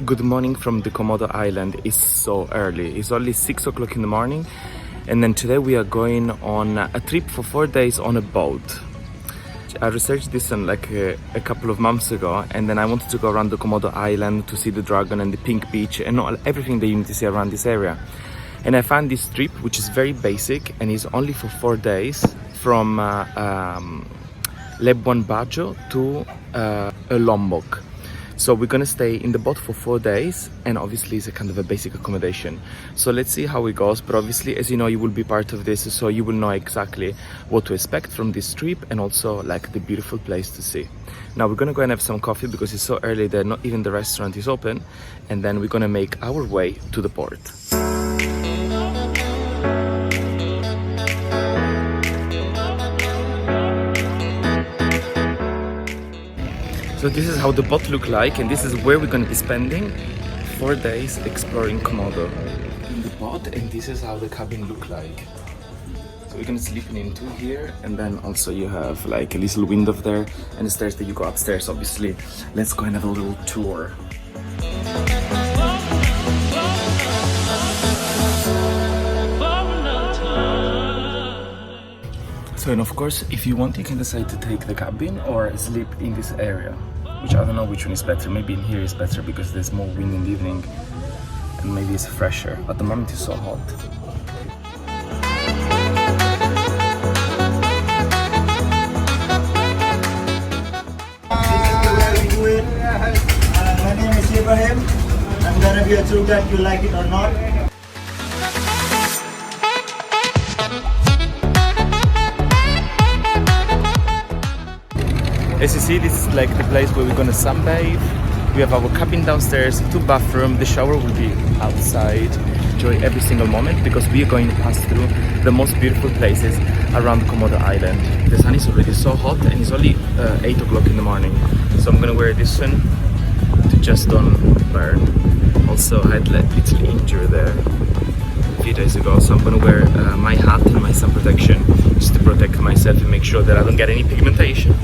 Good morning from the Komodo Island. It's so early. It's only 6 o'clock in the morning. And then today we are going on a trip for 4 days on a boat. I researched this on like a couple of months ago, and then I wanted to go around the Komodo Island to see the dragon and the pink beach and everything that you need to see around this area. And I found this trip, which is very basic and is only for 4 days from Labuan Bajo to Lombok. So we're gonna stay in the boat for 4 days, and obviously it's a kind of a basic accommodation. So let's see how it goes, but obviously, as you know, you will be part of this, so you will know exactly what to expect from this trip and also like the beautiful place to see. Now we're gonna go and have some coffee because it's so early that not even the restaurant is open, and then we're gonna make our way to the port. So this is how the boat look like, and this is where we're going to be spending 4 days exploring Komodo. In the boat, and this is how the cabin look like. So we're going to sleep in two here, and then also you have like a little window there, and the stairs that you go upstairs, obviously. Let's go and have a little tour. So, and of course, if you want, you can decide to take the cabin or sleep in this area, which I don't know which one is better. Maybe in here is better because there's more wind in the evening and maybe it's fresher. At the moment it's so hot. My name is Ibrahim. I'm gonna be a tour guide, you like it or not. As you see, this is like the place where we're gonna sunbathe. We have our cabin downstairs, 2 bathrooms. The shower will be outside. Enjoy every single moment because we are going to pass through the most beautiful places around Komodo Island. The sun is already so hot and it's only 8 o'clock in the morning. So I'm gonna wear this one to just don't burn. Also, I had a little injury there a few days ago, so I'm gonna wear my hat and my sun protection just to protect myself and make sure that I don't get any pigmentation.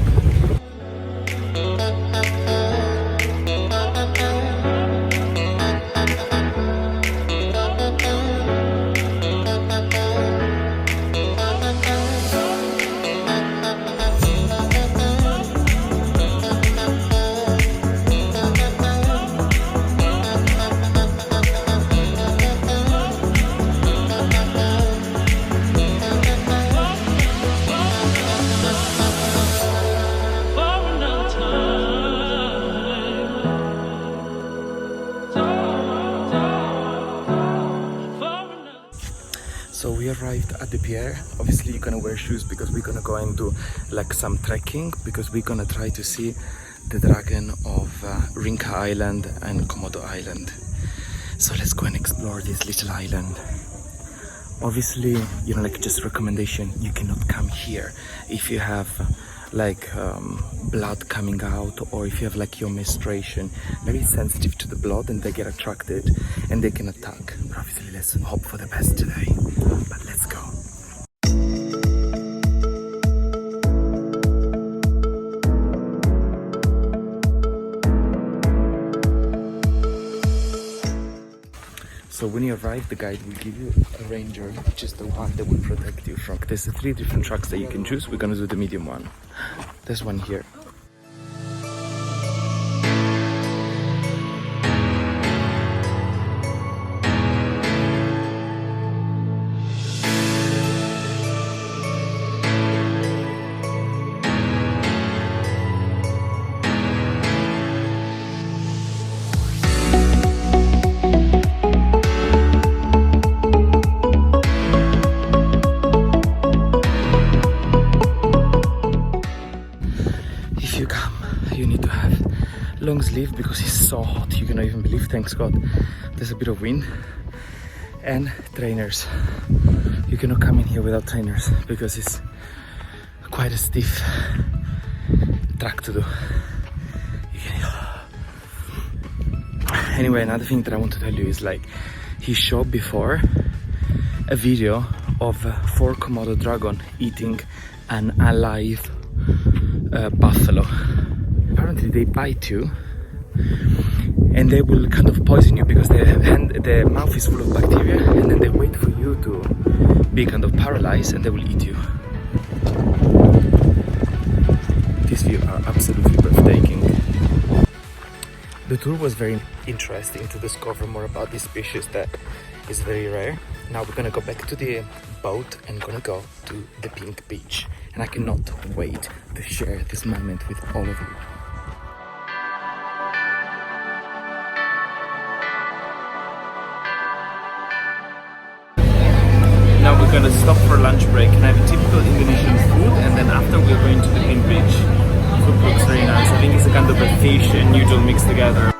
So we arrived at the pier. Obviously you're gonna wear shoes because we're gonna go and do like some trekking, because we're gonna try to see the dragon of Rinca Island and Komodo Island. So let's go and explore this little island. Obviously, you know, like just recommendation, you cannot come here if you have like blood coming out, or if you have like your menstruation. Very sensitive to the blood and they get attracted and they can attack. But obviously let's hope for the best today, but let's go. So when you arrive, the guide will give you a ranger, which is the one that will protect you from. There's 3 different trucks that you can choose. We're gonna do the medium one. There's one here. Long sleeve because it's so hot, you cannot even believe. Thanks God there's a bit of wind. And trainers, you cannot come in here without trainers because it's quite a stiff track to do. Anyway, another thing that I want to tell you is like he showed before a video of 4 Komodo dragon eating an alive buffalo. Apparently they bite you and they will kind of poison you because their mouth is full of bacteria, and then they wait for you to be kind of paralyzed and they will eat you. These views are absolutely breathtaking. The tour was very interesting to discover more about this species that is very rare. Now we're gonna go back to the boat and gonna go to the pink beach, and I cannot wait to share this moment with all of you. Now we're gonna stop for lunch break and have a typical Indonesian food, and then after we're going to the pink beach. Food looks very nice. I think it's a kind of a fish and noodle mixed together.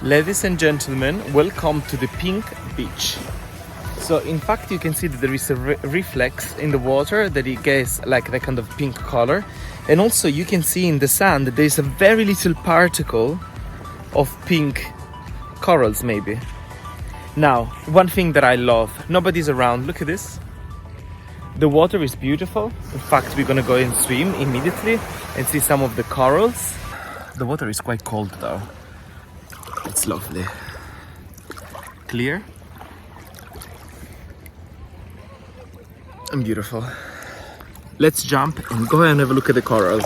Ladies and gentlemen, welcome to the pink beach. So in fact you can see that there is a reflex in the water that it gives like that kind of pink color, and also you can see in the sand that there is a very little particle of pink corals maybe. Now one thing that I love, nobody's around, look at this. The water is beautiful. In fact we're gonna go and swim immediately and see some of the corals. The water is quite cold though. It's lovely. Clear and beautiful. Let's jump and go and have a look at the corals.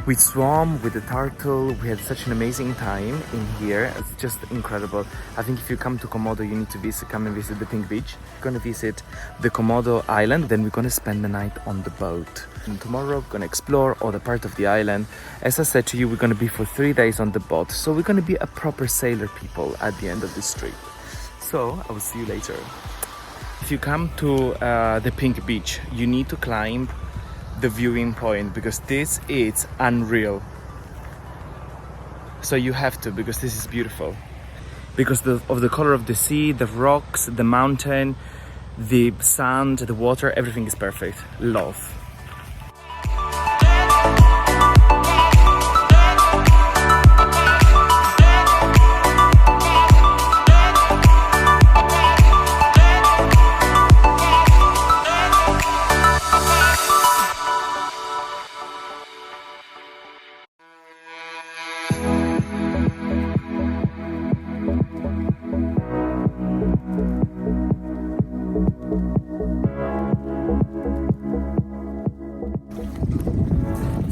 We swam with the turtle, we had such an amazing time in here, it's just incredible. I think if you come to Komodo you need to come and visit the Pink Beach. We're gonna visit the Komodo island, then we're gonna spend the night on the boat. And tomorrow we're gonna explore other part of the island. As I said to you, we're gonna be for 3 days on the boat, so we're gonna be a proper sailor people at the end of this trip. So I will see you later. If you come to the Pink Beach, you need to climb the viewing point because this is unreal. So you have to, because this is beautiful. Because of the color of the sea, the rocks, the mountain, the sand, the water, everything is perfect. Love.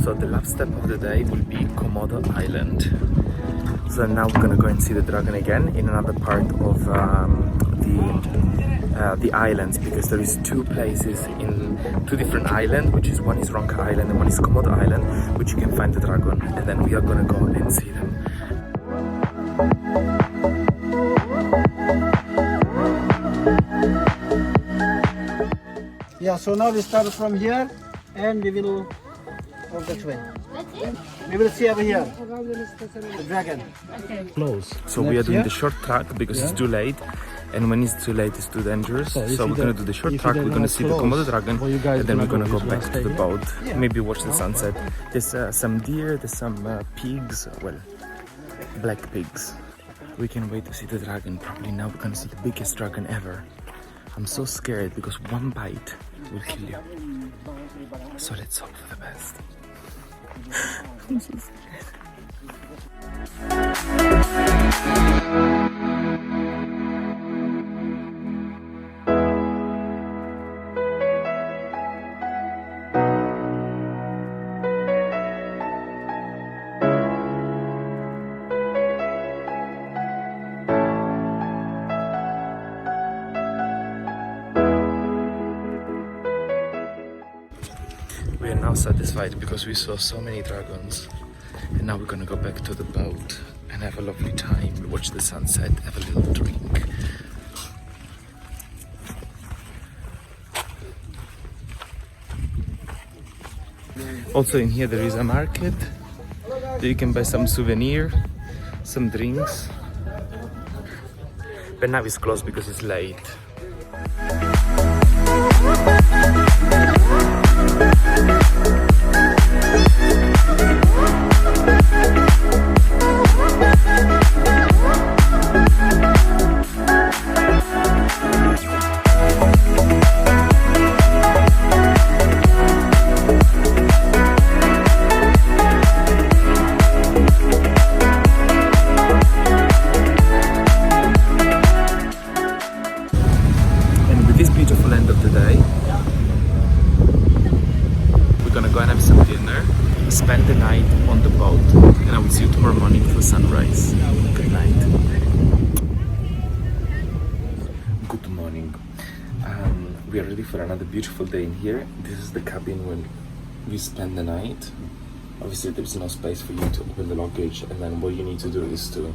So the last step of the day will be Komodo Island. So now we're gonna go and see the dragon again in another part of the islands, because there is two places in two different islands, which is one is Ronka Island and one is Komodo Island, which you can find the dragon, and then we are gonna go and see them. Yeah, so now we start from here and we will go that way. We will see over here the dragon. Close. So we are doing the short track because it's too late, and when it's too late it's too dangerous. So we're gonna do the short track, we're gonna see the Komodo dragon, and then we're gonna go back to the boat, maybe watch the sunset. There's some deer, there's some pigs, well, black pigs. We can wait to see the dragon. Probably now we're gonna see the biggest dragon ever. I'm so scared because one bite will kill you. So let's hope for the best. I'm so scared. not satisfied because we saw so many dragons, and now we're gonna go back to the boat and have a lovely time, watch the sunset, have a little drink. Also in here there is a market that you can buy some souvenir, some drinks, but now it's closed because it's late. Beautiful end of the day. We're gonna go and have some dinner, spend the night on the boat, and I will see you tomorrow morning for sunrise. Good night. Good morning. We are ready for another beautiful day in here. This is the cabin when we spend the night. Obviously there's no space for you to open the luggage, and then what you need to do is to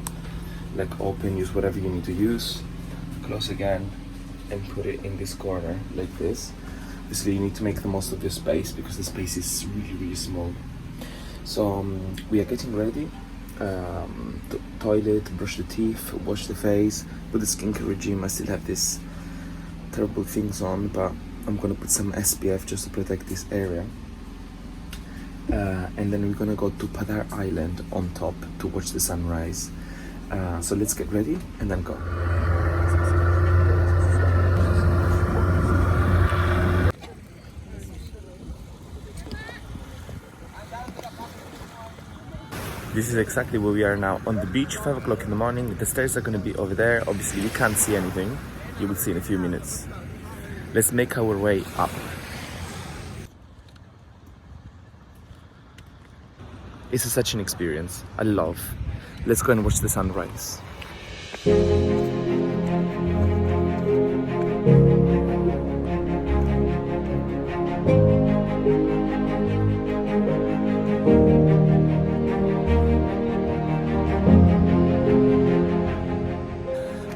open, use whatever you need to use, close again, and put it in this corner like this. Obviously you need to make the most of this space because the space is really small. So we are getting ready. Toilet, brush the teeth, wash the face, put the skincare regime. I still have these terrible things on, but I'm gonna put some SPF just to protect this area. And then we're gonna go to Padar Island on top to watch the sunrise. So let's get ready and then go. This is exactly where we are now, on the beach, 5 o'clock in the morning. The stairs are going to be over there. Obviously, you can't see anything. You will see in a few minutes. Let's make our way up. It's such an experience. I love. Let's go and watch the sunrise.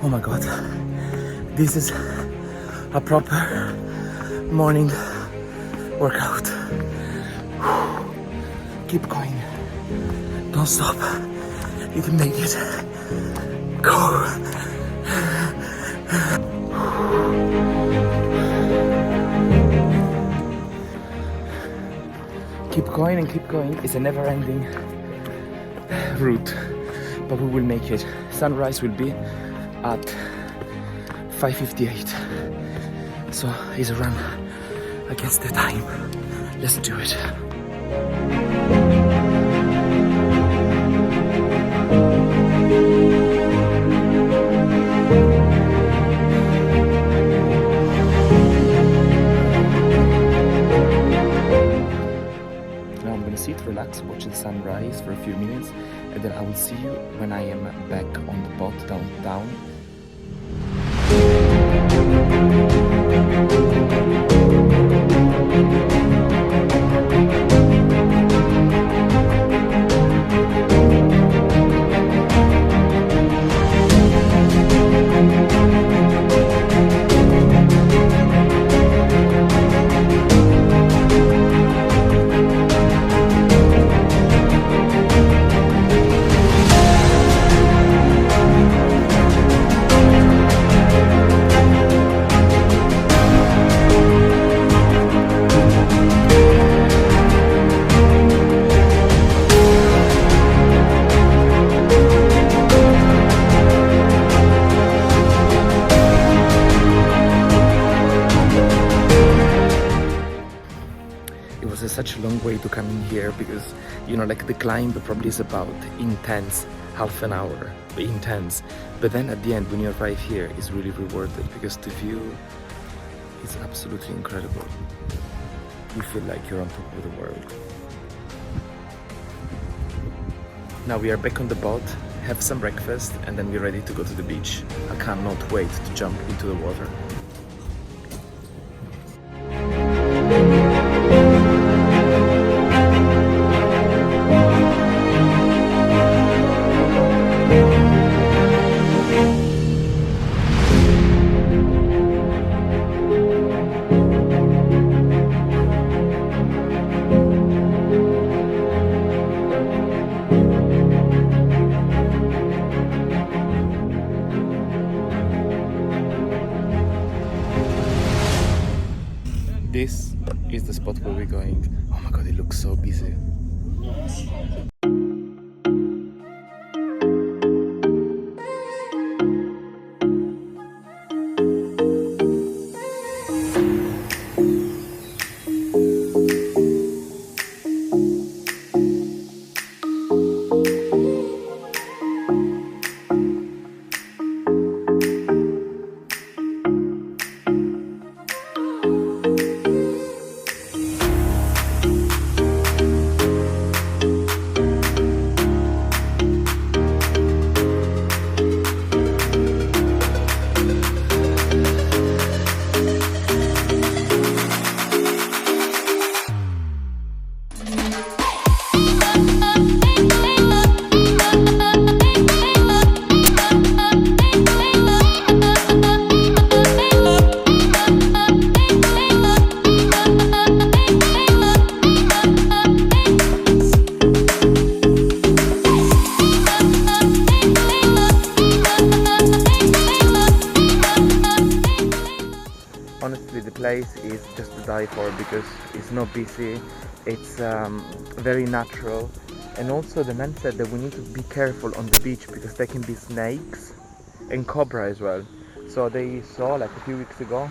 Oh my god, this is a proper morning workout. Keep going, don't stop, you can make it. Go. Keep going and keep going. It's a never-ending route, but we will make it. Sunrise will be at 5:58, so it's a run against the time. Let's do it. Now I'm gonna sit, relax, watch the sunrise for a few minutes, and then I will see you when I am back on the boat down. Such a long way to come in here because, you know, like the climb probably is about intense half an hour, intense, but then at the end when you arrive here it's really rewarded because the view is absolutely incredible. You feel like you're on top of the world. Now we are back on the boat, have some breakfast, and then we're ready to go to the beach. I cannot wait to jump into the water. looks so busy. Honestly, the place is just to die for because it's not busy, it's very natural, and also the man said that we need to be careful on the beach because there can be snakes and cobra as well. So they saw like a few weeks ago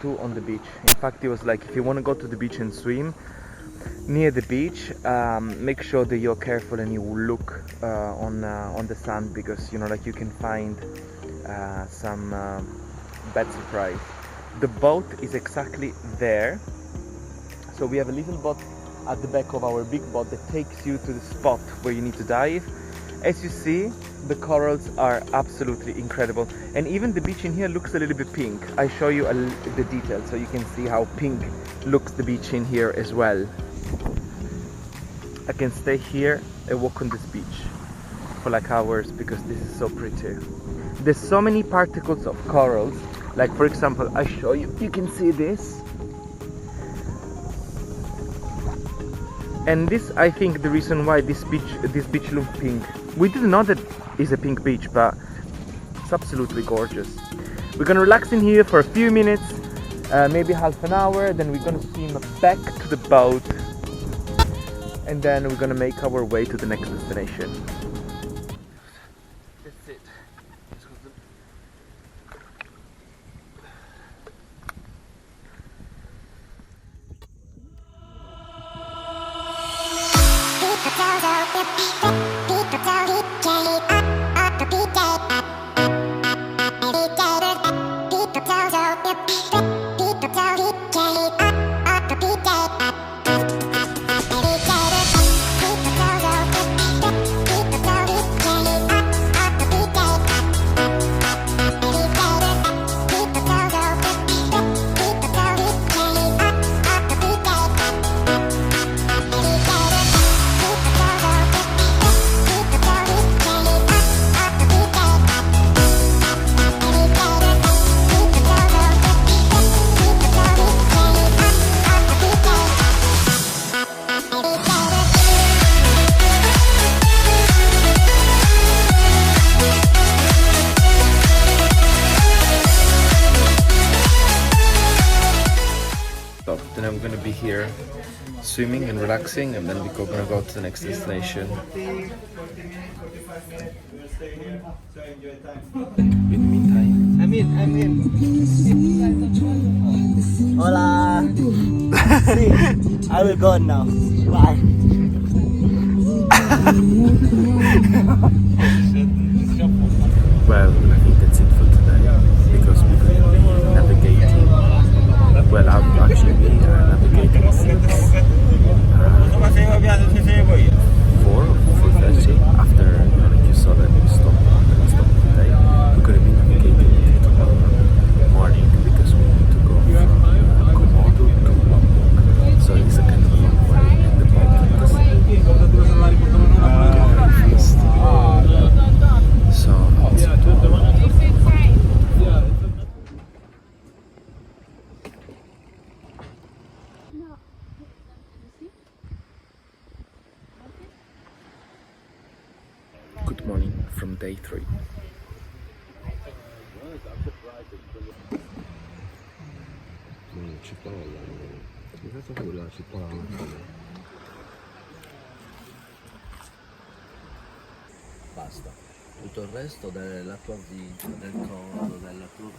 2 on the beach. In fact, it was like, if you want to go to the beach and swim near the beach, make sure that you're careful and you look on the sand, because you know, like, you can find some bad surprise. The boat is exactly there, so we have a little boat at the back of our big boat that takes you to the spot where you need to dive. As you see, the corals are absolutely incredible, and even the beach in here looks a little bit pink. I show you the details so you can see how pink looks the beach in here as well. I can stay here and walk on this beach for like hours because this is so pretty. There's so many particles of corals. Like, for example, I show you, you can see this. And this, I think, the reason why this beach looks pink. We didn't know that it's a pink beach, but it's absolutely gorgeous. We're gonna relax in here for a few minutes, maybe half an hour, then we're gonna swim back to the boat, and then we're gonna make our way to the next destination. That's it. Then I'm gonna be here swimming and relaxing, and then we're gonna go to the next destination. In the meantime, I'm in. Hola. See, I will go now. Bye. well, I think that's it for today because we're gonna be navigating. Well, actually we are navigating since 4 or 4:30 after, you know, like you saw that we stopped today. We're going to be navigating tomorrow morning because we need to go from Komodo to Lombok. So it's a kind of long way in the boat. So I'll see you tomorrow. Good morning from day 3. basta. Tutto il resto della tua vita, del corpo, della tua...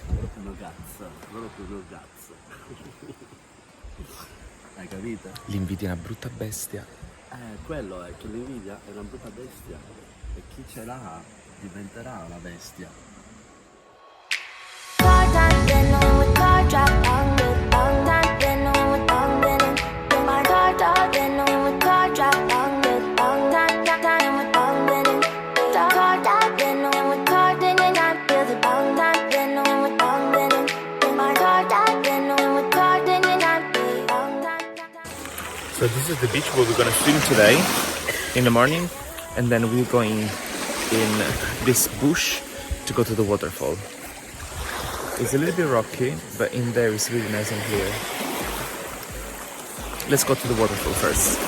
proprio una cazzo. Hai capito? L'invidia è una brutta bestia. Quello è che l'invidia è una brutta bestia e chi ce l'ha diventerà una bestia. So this is the beach where we're gonna swim today in the morning, and then we're going in this bush to go to the waterfall. It's a little bit rocky, but in there it's really nice and clear. Let's go to the waterfall first.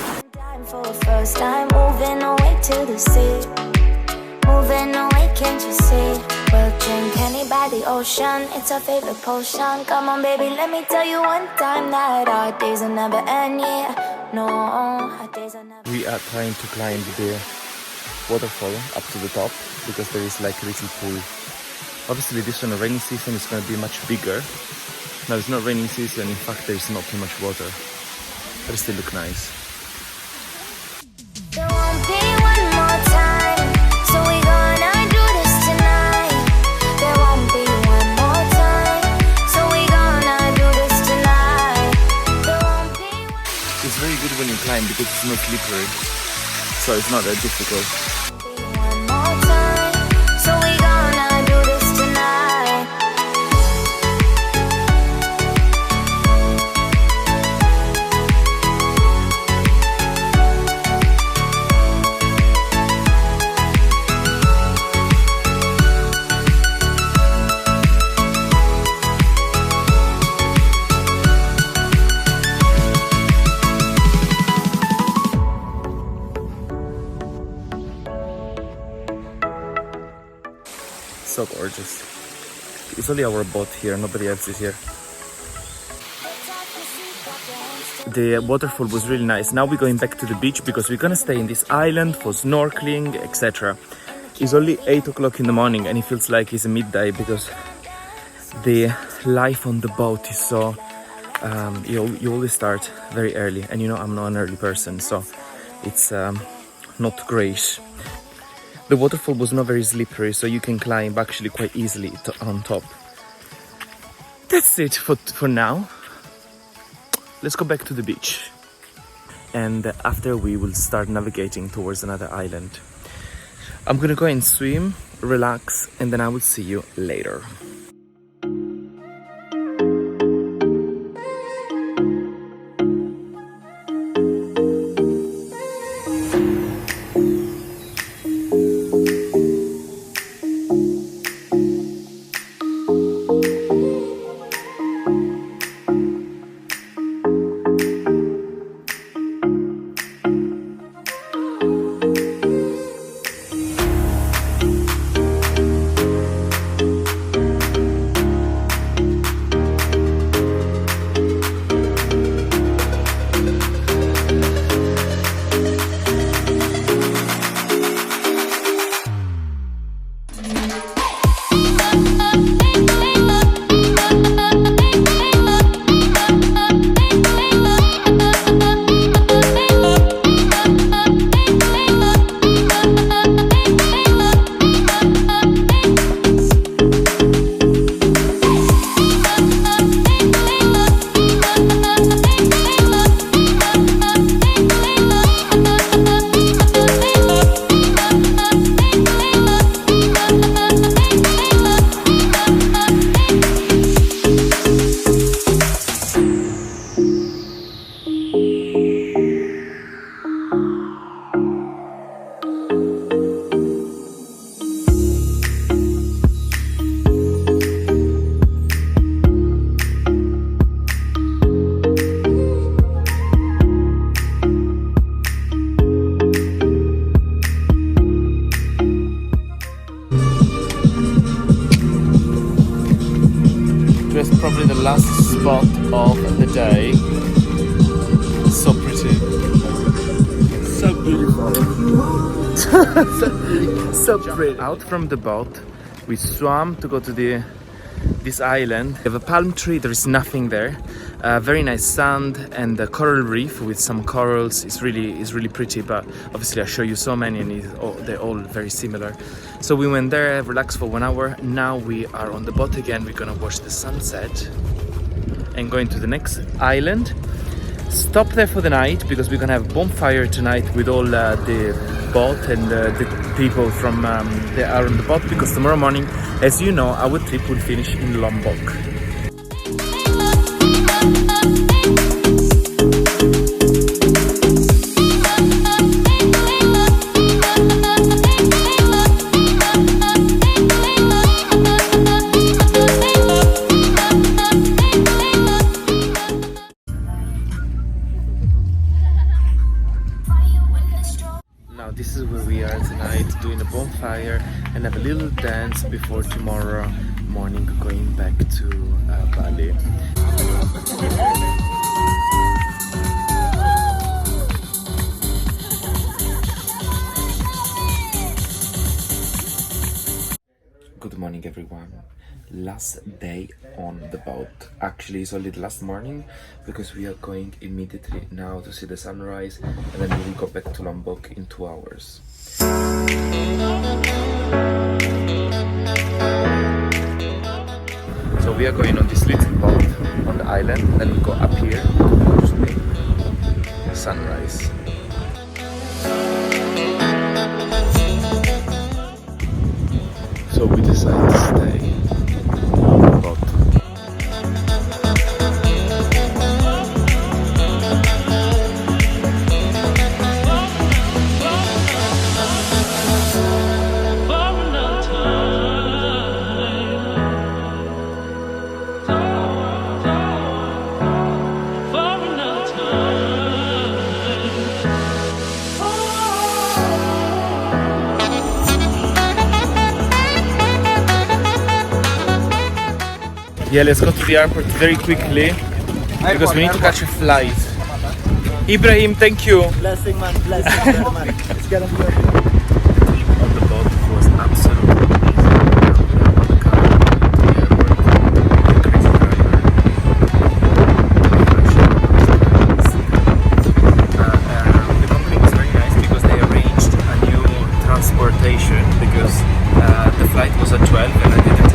For the first time, moving away to the sea. Moving away, can't you see? We'll drink honey by the ocean, it's our favorite potion. Come on baby, let me tell you one time that our days will never end, yeah. No, our days will never. We are trying to climb the waterfall up to the top because there is like a little pool. Obviously this one, rainy season, is going to be much bigger. Now it's not raining season, in fact there is not too much water, but it still look nice. There won't be one more time, so we gonna do this tonight. There won't be one more time, so we gonna do this tonight. There won't be one. It's very good when you climb because it's not slippery, so it's not that difficult. One more time, so we gonna do this tonight. So gorgeous. It's only our boat here, nobody else is here. The waterfall was really nice. Now we're going back to the beach because we're gonna stay in this island for snorkeling, etc. It's only 8 o'clock in the morning and it feels like it's a midday because the life on the boat is so... you always start very early, and you know I'm not an early person, so it's not great. The waterfall was not very slippery, so you can climb actually quite easily on top. That's it for now. Let's go back to the beach. And after we will start navigating towards another island. I'm gonna go and swim, relax, and then I will see you later. Probably the last spot of the day. So pretty. So good. So pretty. Out from the boat, we swam to go to this island. We have a palm tree, there is nothing there. Very nice sand and a coral reef with some corals. It's really pretty, but obviously I show you so many and they're all very similar. So we went there, relaxed for 1 hour. Now we are on the boat again. We're gonna watch the sunset and going to the next island. Stop there for the night because we're gonna have a bonfire tonight with all the boat and the people from that are on the boat, because tomorrow morning, as you know, our trip will finish in Lombok. Now this is where we are tonight, doing a bonfire and have a little dance before tomorrow morning going back to Bali. Good morning everyone. Last day on the boat. Actually it's only the last morning because we are going immediately now to see the sunrise and then we will go back to Lombok in 2 hours. So we are going on this little boat on the island, then we go up here to watch the sunrise. So we decided to stay on the boat. Yeah, let's go to the airport very quickly because we need to catch a flight. Ibrahim, thank you. Blessing, man. Blessing, man. It's gonna be okay. On the boat was absolutely amazing. We are on the car to the airport. The crazy driver. The company was very nice because they arranged a new transportation because the flight was at 12 and I didn't